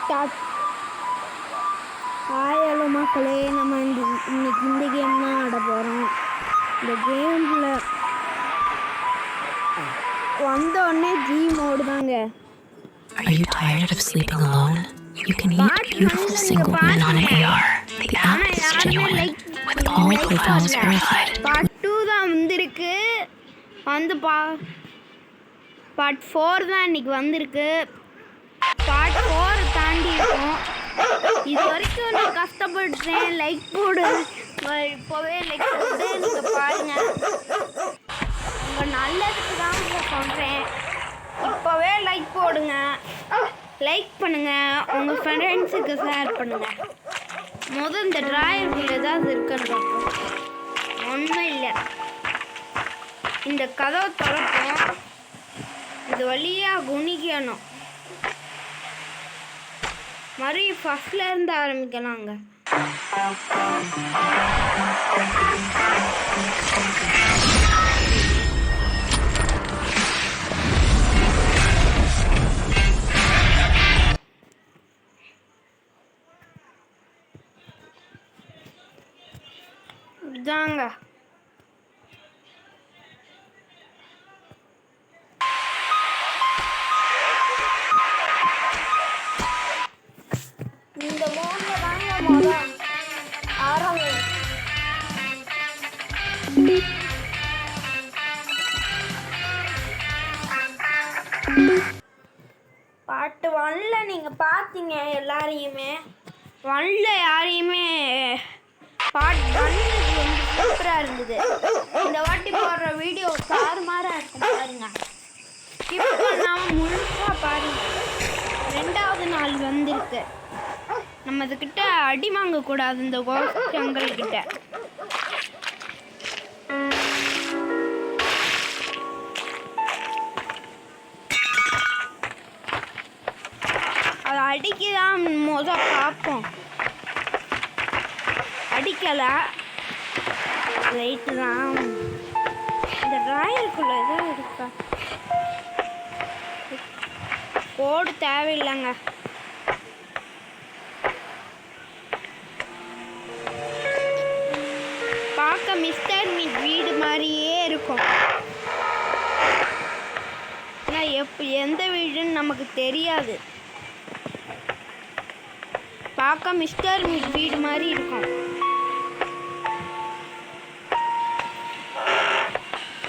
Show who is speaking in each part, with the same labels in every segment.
Speaker 1: Start. Hello மக்களே, நம்ம இன்னைக்கு இந்த கேம் தான் ஆட போகிறோம். இந்த கேமில் வந்தோடனே ஜி மோடு தாங்க.
Speaker 2: Are you tired of sleeping alone? You can meet beautiful single women on an AR. The app is genuine, with all profiles verified.
Speaker 1: Part 2 தான் வந்திருக்கு. Part 4 தான் இன்னைக்கு வந்திருக்கு. Part 4 தாண்டி இருக்கும். இது வரைக்கும் நான் கஷ்டப்படுறேன். லைக் போடு, இப்போவே லைக் போட்டு நீங்கள் பாருங்க. உங்கள் நல்லதுக்கு தான் சொல்கிறேன். இப்போவே லைக் போடுங்க, லைக் பண்ணுங்கள், உங்கள் ஃப்ரெண்ட்ஸுக்கு ஷேர் பண்ணுங்கள். முதல் இந்த டிராயருக்குள்ள ஏதாவது இருக்குன்னு பார்ப்போம். ஒன்றும் இல்லை. இந்த கதவை திறப்போம். இது வழியாக குனிக்கணும். மறுபடியும் ஃபஸ்ட்ல இருந்து ஆரம்பிக்கலாங்க. இதாங்க இந்த மோட்ல தாங்க முதல் ஆரம்பி. பாட்டு 1ல நீங்கள் பார்த்தீங்க எல்லாரையுமே. 1ல யாரையுமே பாட்டு 1 ரொம்ப சூப்பராக இருந்தது. இந்த வாட்டி போடுற வீடியோ தாறுமாறாக இருக்கும் பாருங்க. ஸ்கிப் பண்ணாமல் முழுசாக பாருங்க. 2வது நாள் வந்திருக்கு. நம்ம இதுக்கிட்ட அடி வாங்கக்கூடாது இந்த கோஷ்டங்கள்கிட்ட. அதை அடிக்கதான் பார்ப்போம். அடிக்கலை, ரைட்டு தான். இந்த டிராயருக்குள்ள எதாவது இருக்கா? கோடு தேவையில்லைங்க. பார்க்க மிஸ்டர் மீட் வீடு மாதிரியே இருக்கும். ஆனால் எந்த வீடுன்னு நமக்கு தெரியாது. பார்க்க மிஸ்டர் மீட் வீடு மாதிரி இருக்கும்.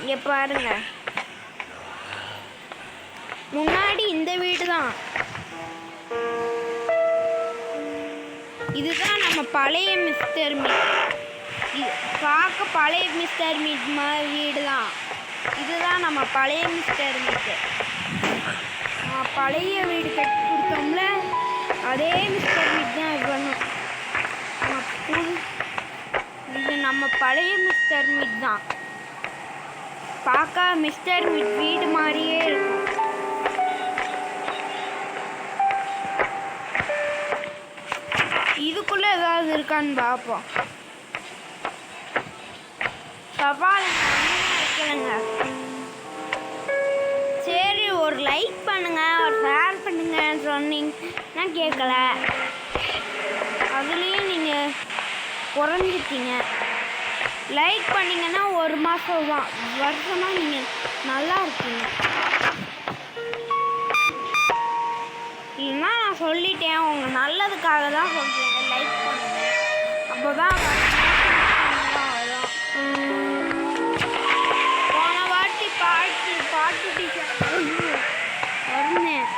Speaker 1: இங்கே பாருங்க, முன்னாடி இந்த வீடு தான். இதுதான் நம்ம பழைய மிஸ்டர் மீட். பார்க்க பழைய மிஸ்டர் மீட் வீடு தான். இதுதான் நம்ம பழைய மிஸ்டர் மீட்டு. பழைய வீடு கட்டி கொடுத்தோம்ல, அதே மிஸ்டர் மீட் தான் இது பண்ணும். இது நம்ம பழைய மிஸ்டர் மீட் தான். பார்க்க மிஸ்டர் மீட் வீடு மாதிரியே இருக்கும். இதுக்குள்ள ஏதாவது இருக்கான்னு பார்ப்போம். சவால் வைக்கலங்க. சரி, ஒரு லைக் பண்ணுங்க, ஒரு ஷேர் பண்ணுங்க சொன்னீங்கன்னா கேட்கல. அதுலேயும் நீங்கள் குறைஞ்சிட்டீங்க. லைக் பண்ணிங்கன்னா 1 மாதம் வருஷமாக நீங்கள் நல்லா இருக்கீங்க. இல்லைன்னா நான் சொல்லிட்டேன், உங்கள் நல்லதுக்காக தான் சொல்கிறேன். லைக் பண்ணுங்க, அப்போ தான் வரும். போன வாட்டி பாட்டு டீச்சர் வருந்தேன்.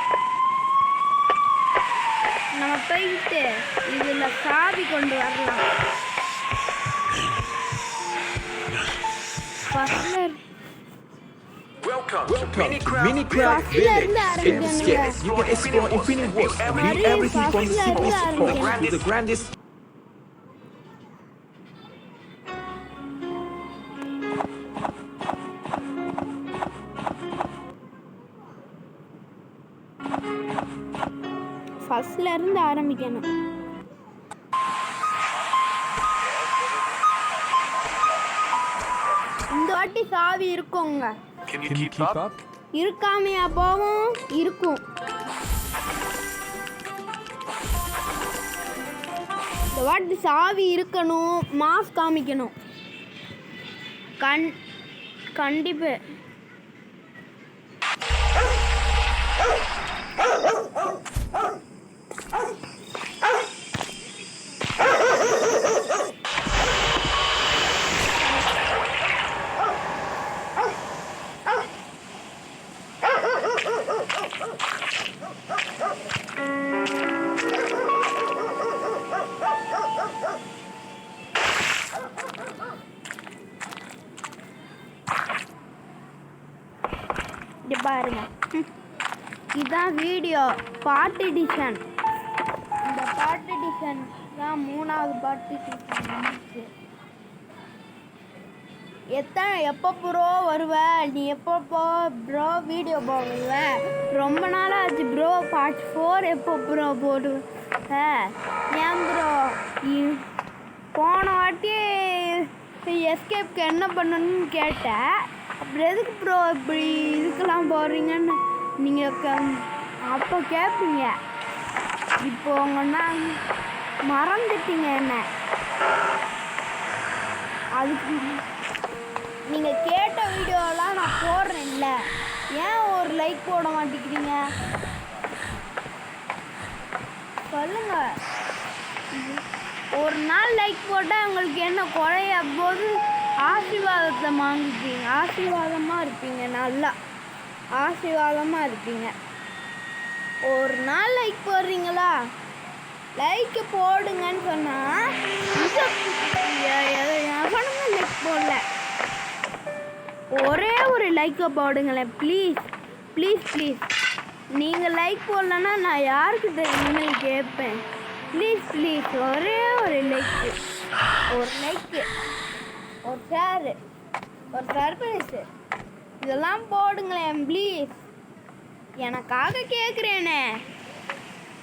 Speaker 1: நம்ம போயிட்டு இதில் சாவி கொண்டு வரலாம்.
Speaker 3: Welcome to Minecraft Village. In the skits, you can explore infinite worlds and read everything from the simplest to the grandest.
Speaker 1: ஃபர்ஸ்ட்ல இருந்து ஆரம்பிக்கணும். இந்த வாட்டி சாவி இருக்குங்க.
Speaker 3: Can you keep up?
Speaker 1: இருக்காமையா போவோம்? இருக்கும். இந்த வாட்டி சாவி இருக்கணும், மாஸ்க் காமிக்கணும். கண்டிப்பாக இது பாருங்க, இதுதான் வீடியோ பார்ட் எடிஷன். இந்த பார்ட் எடிஷன் தான் 3வது பார்ட் எடிஷன் வந்துச்சு. எப்போ ப்ரோ வருவ, நீ எப்போ ப்ரோ வீடியோ போடுவ? ரொம்ப நாள் ஆச்சு ப்ரோ. பார்ட் 4 எப்போ ப்ரோ போடுவ? ஏன் ப்ரோ போன வாட்டி எஸ்கேப்க்கு என்ன பண்ணணும்னு கேட்டேன். அப்புறம் எதுக்கு ப்ரோ இப்படி இதுக்கெல்லாம் போடுறீங்கன்னு நீங்கள் அப்போ கேட்பீங்க. இப்போ உங்கன்னா மறந்துட்டீங்க என்ன. அதுக்கு நீங்கள் கேட்ட வீடியோலாம் நான் போடுறேன்ல, ஏன் ஒரு லைக் போட மாட்டேங்கிறீங்க சொல்லுங்க. ஒரு நாள் லைக் போட்டால் உங்களுக்கு என்ன குறைய போது ஆசீர்வாதத்தை வாங்கிப்பீங்க. ஆசீர்வாதமாக இருப்பீங்க, நல்லா ஆசீர்வாதமாக இருப்பீங்க. ஒரு நாள் லைக் போடுறீங்களா? லைக்கு போடுங்கன்னு சொன்னால் எவனுங்க லைக் போடல. ஒரே ஒரு லைக்கை போடுங்களேன் ப்ளீஸ் ப்ளீஸ் ப்ளீஸ். நீங்கள் லைக் போடலன்னா நான் யாருக்கு தெரியுமே கேட்பேன். ப்ளீஸ் ப்ளீஸ் ஒரே ஒரு லைக்கு, ஒரு லைக்கு, ஒரு ஷேரு, ஒரு சர்ப்ரைஸு, இதெல்லாம் போடுங்களேன் ப்ளீஸ். எனக்காக கேட்குறேனே,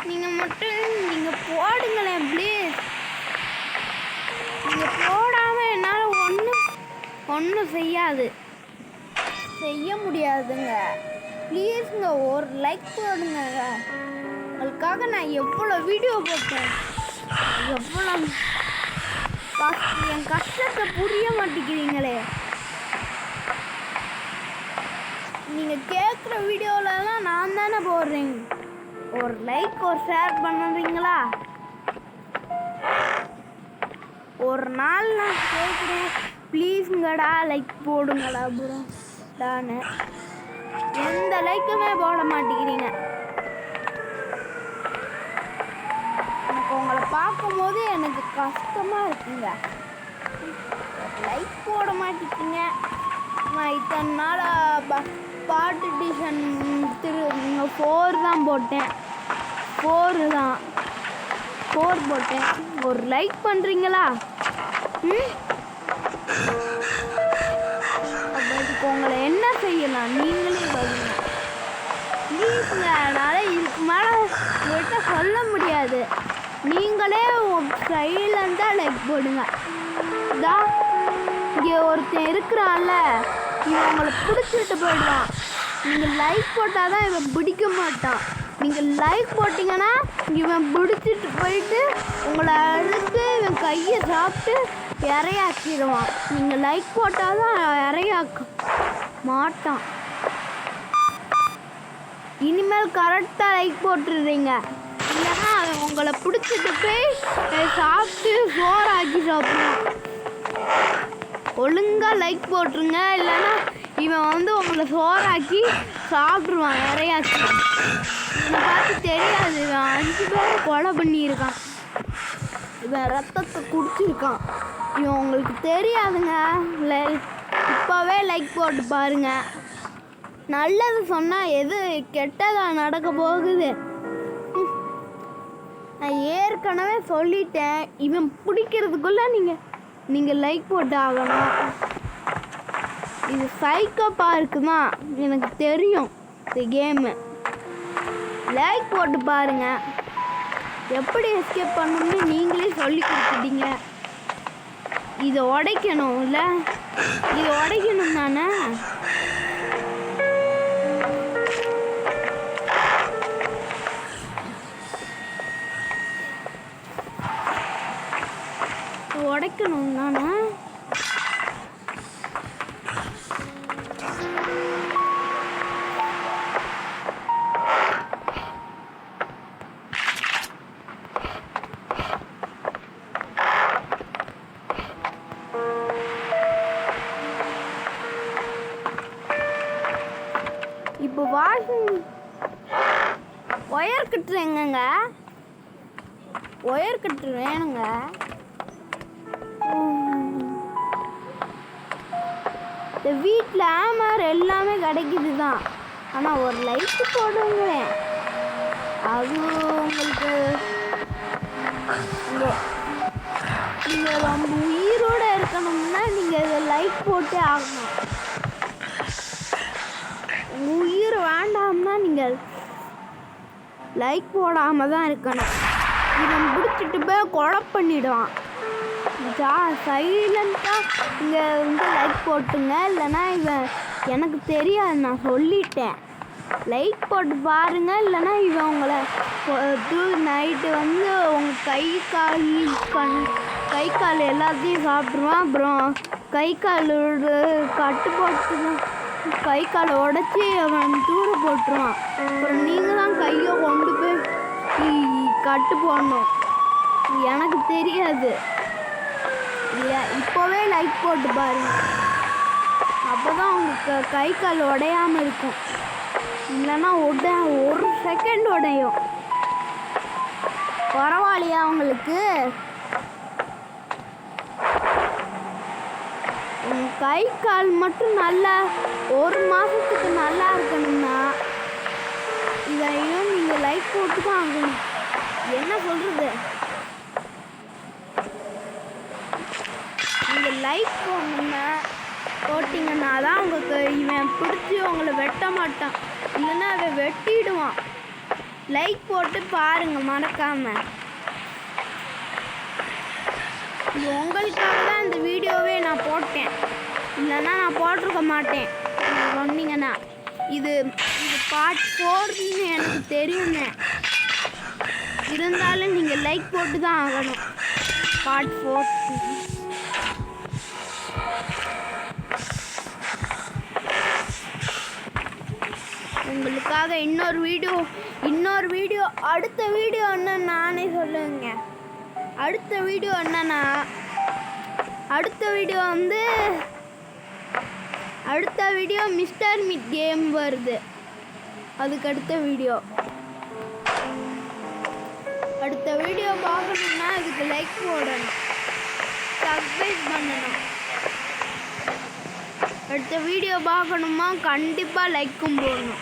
Speaker 1: நீங்கள் மட்டும் நீங்கள் போடுங்களேன் ப்ளீஸ். நீங்கள் போடாமல் என்னால் ஒன்றும் செய்ய முடியாதுங்க. ப்ளீஸுங்க ஒரு லைக் போடுங்க. உங்களுக்காக நான் எவ்வளோ வீடியோ போட்டேன், எவ்வளோ என் கஷ்டத்தை புரிய மாட்டேங்கிறீங்களே. நீங்கள் கேட்குற வீடியோலலாம் நான் தானே போடுறேன். ஒரு லைக் ஒரு ஷேர் பண்ணுறீங்களா? ஒரு நாள் நான் கேட்குறேன் ப்ளீஸுங்கடா லைக் போடுங்கடா ப்ரோ தானே. எந்த லைக்குமே போட மாட்டேங்கிறீங்க. எனக்கு உங்களை பார்க்கும்போது எனக்கு கஷ்டமாக இருக்குங்க. லைக் போட மாட்டேங்க. நான் இத்தனை நாள் பார்ட் எடிஷன் 4 தான் போட்டேன். 4 போட்டேன். ஒரு லைக் பண்ணுறீங்களா? அதுக்கு உங்களை என்ன செய்யலாம் நீங்களே சொல்லுங்க ப்ளீஸுங்க. என்னால் இதுக்கு மேலே உங்கள்கிட்ட சொல்ல முடியாது. நீங்களே சைலண்டாக லைக் போடுங்க. இதான் இங்கே ஒருத்தன் இருக்கிறான்ல, இவன் உங்களை பிடிச்சிட்டு போயிடுவான். நீங்கள் லைக் போட்டால் தான் இவன் பிடிக்க மாட்டான். நீங்கள் லைக் போட்டிங்கன்னா இவன் பிடிச்சிட்டு போயிட்டு உங்களை அழுத்து இவன் கையை சாப்பிட்டு இறையாக்கிடுவான். நீங்கள் லைக் போட்டால் தான் இறையாக்க மாட்டான். இனிமேல் கரெக்டாக லைக் போட்டுடுறீங்க. இல்லைன்னா அவன் உங்களை பிடிச்சிட்டு போய் சாப்பிட்டு சோறாக்கி சாப்பிடுவான். ஒழுங்காக லைக் போட்டுருங்க. இல்லைன்னா இவன் உங்களை சோறாக்கி சாப்பிட்ருவான், இறையாக்கி. இவனை பார்த்து தெரியாது, இவன் 5 பேரை கொலை பண்ணியிருக்கான், இவன் ரத்தத்தை குடிச்சிருக்கான். இவன் உங்களுக்கு தெரியாதுங்க. இப்போவே லைக் போட்டு பாருங்க. நல்லது சொன்னால் எது கெட்டதாக நடக்க போகுது. நான் ஏற்கனவே சொல்லிட்டேன், இவன் பிடிக்கிறதுக்குள்ள நீங்கள் லைக் போட்டு ஆகணும். இது சைக்கோ பார்க்கு தான், எனக்கு தெரியும் இந்த கேமு. லைக் போட்டு பாருங்க. எப்படி எஸ்கேப் பண்ணணும்னு நீங்களே சொல்லி கொடுத்துட்டீங்க. இதை உடைக்கணும் இல்லை, இதை உடைக்கணும் தானே. அடிக்கணும் நானு. இப்போ வாஷிங் ஒயர் கட்டு எங்கங்க? ஒயர் கட்டு வேணுங்க. இந்த வீட்டில் ஆமர் எல்லாமே கிடைக்குது தான். ஆனால் ஒரு லைட்டு போடுங்க. அது உங்களுக்கு நீங்கள் ரொம்ப உயிரோடு இருக்கணும்னா நீங்கள் இதை லைட் போட்டே ஆகணும். உயிர் வேண்டாம்னா நீங்கள் லைக் போடாமல் தான் இருக்கணும். இவன் பிடிச்சிட்டு போய் கொலை பண்ணிடுவான். சைலண்ட்டாக இங்கே வந்து லைக் போட்டுங்க. இல்லைன்னா இவன் எனக்கு தெரியாது, நான் சொல்லிட்டேன். லைக் போட்டு பாருங்க. இல்லைன்னா இவன் உங்களை நைட்டு வந்து உங்கள் கை கால் எல்லாத்தையும் சாப்பிட்ருவான். அப்புறம் கை கால் கட்டு போட்டு கை காலை உடச்சி அவன் தூர போட்டுருவான். அப்புறம் நீங்கள் தான் கையை கொண்டு போய் கட்டு போடணும். எனக்கு தெரியாது. இப்போவே லைக் போட்டு பாருங்க. அப்போ தான் உங்களுக்கு கை கால் உடையாமல் இருக்கும். இல்லைன்னா ஒரு செகண்ட் உடையும். பரவாயில்லையா உங்களுக்கு? கை கால் மட்டும் நல்லா ஒரு மாதத்துக்கு நல்லா இருக்கணும்னா இதையும் நீங்கள் லைக் போட்டு தான் ஆகணும். என்ன சொல்கிறது? நீங்கள் லைக் போட்டிங்கன்னா தான் உங்களுக்கு இவன் பிடிச்சி உங்களை வெட்ட மாட்டான். இல்லைன்னா அவன் வெட்டிடுவான். லைக் போட்டு பாருங்கள் மறக்காமல். இது உங்களுக்காக தான் இந்த வீடியோவே நான் போட்டேன். இல்லைன்னா நான் போட்டிருக்க மாட்டேன். சொன்னீங்கன்னா இது பார்ட் 4ன்னு எனக்கு தெரியுங்க. இருந்தாலும் நீங்கள் லைக் போட்டு தான் ஆகணும். பார்ட் 4 உங்களுக்காக இன்னொரு வீடியோ அடுத்த வீடியோ என்னன்னு நானே சொல்லுங்க. அடுத்த வீடியோ என்னன்னா அடுத்த வீடியோ மிஸ்டர் மீட் கேம் வருது. அதுக்கு அடுத்த வீடியோ பார்க்கணும்னா அதுக்கு லைக் போடணும், சப்ஸ்கிரைப் பண்ணணும். அடுத்த வீடியோ பார்க்கணுமா கண்டிப்பாக லைக் போடணும்.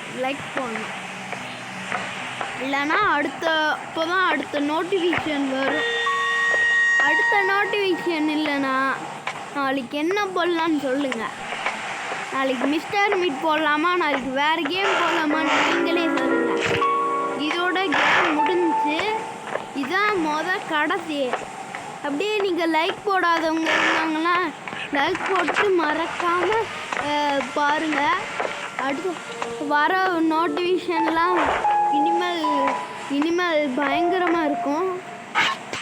Speaker 1: இல்லைன்னா அப்போதான் அடுத்த நோட்டிஃபிகேஷன் வரும். அடுத்த நோட்டிஃபிகேஷன் இல்லைன்னா நாளைக்கு என்ன போடலான்னு சொல்லுங்கள். நாளைக்கு மிஸ்டர் மீட் போடலாமா, நாளைக்கு வேறு கேம் போடலாமான்னு நீங்களே சொல்லுங்கள். இதோட கேம் முடிஞ்சு இதுதான் கடைசி. அப்படியே நீங்கள் லைக் போடாதவங்க இருந்தாங்கன்னா லைக் போட்டு மறக்காமல் பாருங்கள். அடுத்து வர நோட்டிஃபிகேஷன்லாம் இனிமேல் பயங்கரமாக இருக்கும்.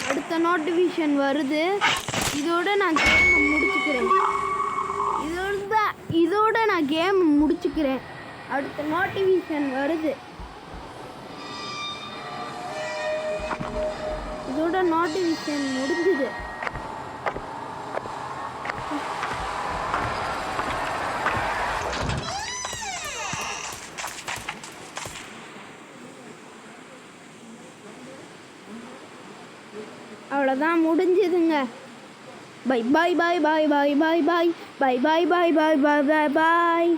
Speaker 1: அடுத்த நோட்டிஃபிகேஷன் வருது. இதோட நான் கேம் முடிச்சுக்கிறேன். அடுத்த நோட்டிஃபிகேஷன் வருது. இதோட நோட்டிஃபிகேஷன் முடிஞ்சுது. அவ்வளோதான், முடிஞ்சுதுங்க. பை பாய் பாய் பாய் பாய் பாய் பாய் பாய் பாய் பாய் பாய் பாய் பாய் பாய்.